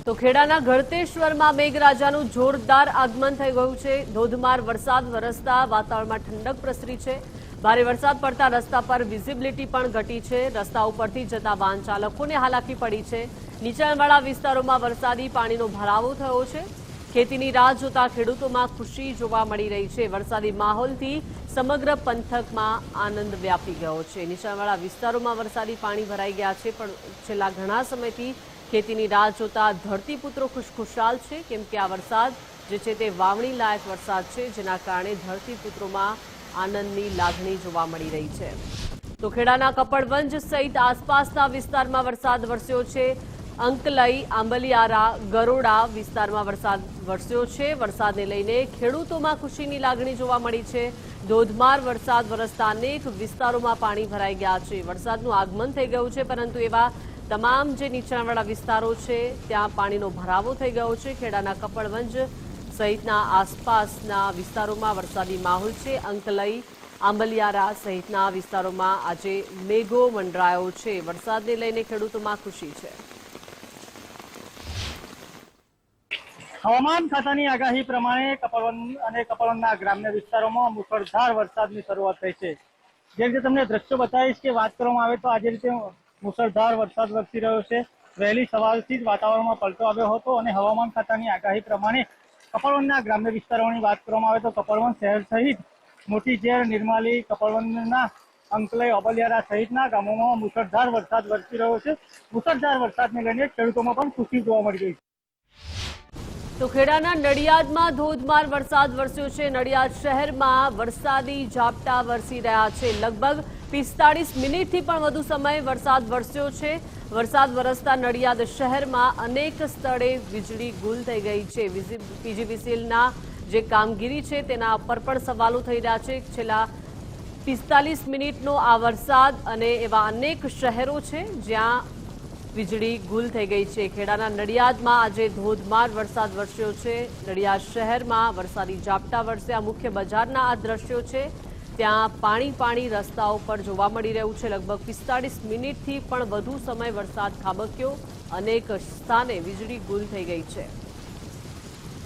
તો ખેડાના ગળતેશ્વરમાં મેઘરાજાનું જોરદાર આગમન થઈ ગયું છે। ધોધમાર વરસાદ વરસતા વાતાવરણમાં ઠંડક પ્રસરી છે। ભારે વરસાદ પડતા રસ્તા પર વિઝિબિલિટી પણ ઘટી છે। રસ્તા ઉપરથી જતા વાહન ચાલકોને હાલાકી પડી છે। નીચાણવાળા વિસ્તારોમાં વરસાદી પાણીનો ભરાવો થયો છે। ખેતીની રાહ જોતા ખેડૂતોમાં ખુશી જોવા મળી રહી છે। વરસાદી માહોલથી સમગ્ર પંથકમાં આનંદ વ્યાપી ગયો છે। નીચાણવાળા વિસ્તારોમાં વરસાદી પાણી ભરાઈ ગયા છે, પણ છેલ્લા ઘણા સમયથી ખેતીની રાહ જોતા ધરતીપુત્રો ખુશખુશાલ છે, કેમ કે આ વરસાદ જે છે તે વાવણી લાયક વરસાદ છે, જેના કારણે ધરતીપુત્રોમાં આનંદની લાગણી જોવા મળી રહી છે। તો ખેડાના કપડવંજ સહિત આસપાસના વિસ્તારમાં વરસાદ વરસ્યો છે। અંકલઈ, આંબલિયારા, ગરોડા વિસ્તારમાં વરસાદ વરસ્યો છે। વરસાદને લઈને ખેડૂતોમાં ખુશીની લાગણી જોવા મળી છે। ધોધમાર વરસાદ વરસતા અનેક વિસ્તારોમાં પાણી ભરાઈ ગયા છે। વરસાદનું આગમન થઈ ગયું છે, પરંતુ એવા તમામ જે નીચાણવાળા વિસ્તારો છે ત્યાં પાણીનો ભરાવો થઈ ગયો છે। ખેડાના કપડવંજ સહિતના આસપાસના વિસ્તારોમાં વરસાદી માહોલ છે। અંકલઈ, આંબલિયારા સહિતના વિસ્તારોમાં આજે મેઘો મંડરાયો છે। વરસાદને લઈને ખેડૂતોમાં ખુશી છે। હવામાન ખાતાની આગાહી પ્રમાણે કપડવંજ અને કપડવંજના ગ્રામ્ય વિસ્તારોમાં મુશળધાર વરસાદની શરૂઆત થઈ છે। જે રીતે તમને દ્રશ્યો બતાવીશ કે વાત કરવામાં આવે તો આજે રીતે મુશળધાર વરસાદ વરસી રહ્યો છે। વહેલી સવારથી જ વાતાવરણમાં પલટો આવ્યો હતો અને હવામાન ખાતાની આગાહી પ્રમાણે કપડવંજના ગ્રામ્ય વિસ્તારોની વાત કરવામાં આવે તો કપડવંજ શહેર સહિત મોટી ઝેર, નિર્માલી, કપડવંજના અંકલઈ, આંબલિયારા સહિતના ગામોમાં મુશળધાર વરસાદ વરસી રહ્યો છે। મુશળધાર વરસાદને લઈને ખેડૂતોમાં પણ ખુશી જોવા મળી રહી છે। તો ખેડાના નડિયાદમાં ધોધમાર વરસાદ વરસ્યો છે। નડિયાદ શહેરમાં વરસાદી ઝાપટા વરસી રહ્યા છે। લગભગ 45 મિનિટથી પણ વધુ સમય વરસાદ વરસ્યો છે। વરસાદ વરસતા નડિયાદ શહેરમાં અનેક સ્થળે વીજળી ગુલ થઈ ગઈ છે। પીજીવીસીએલના જે કામગીરી છે તેના પર પણ સવાલો થઈ રહ્યા છે। છેલ્લા 45 મિનિટનો આ વરસાદ અને એવા અનેક શહેરો છે જ્યાં વીજળી ગુલ થઈ ગઈ છે। ખેડાના નડિયાદમાં આજે ધોધમાર વરસાદ વરસ્યો છે। નડિયાદ શહેરમાં વરસાદી ઝાપટા વરસ્યા। મુખ્ય બજારના આ દ્રશ્યો છે, ત્યાં પાણી રસ્તાઓ પર જોવા મળી રહ્યું છે। લગભગ 45 મિનિટથી પણ વધુ સમય વરસાદ ખાબક્યો। અનેક સ્થાને વીજળી ગુલ થઈ ગઈ છે।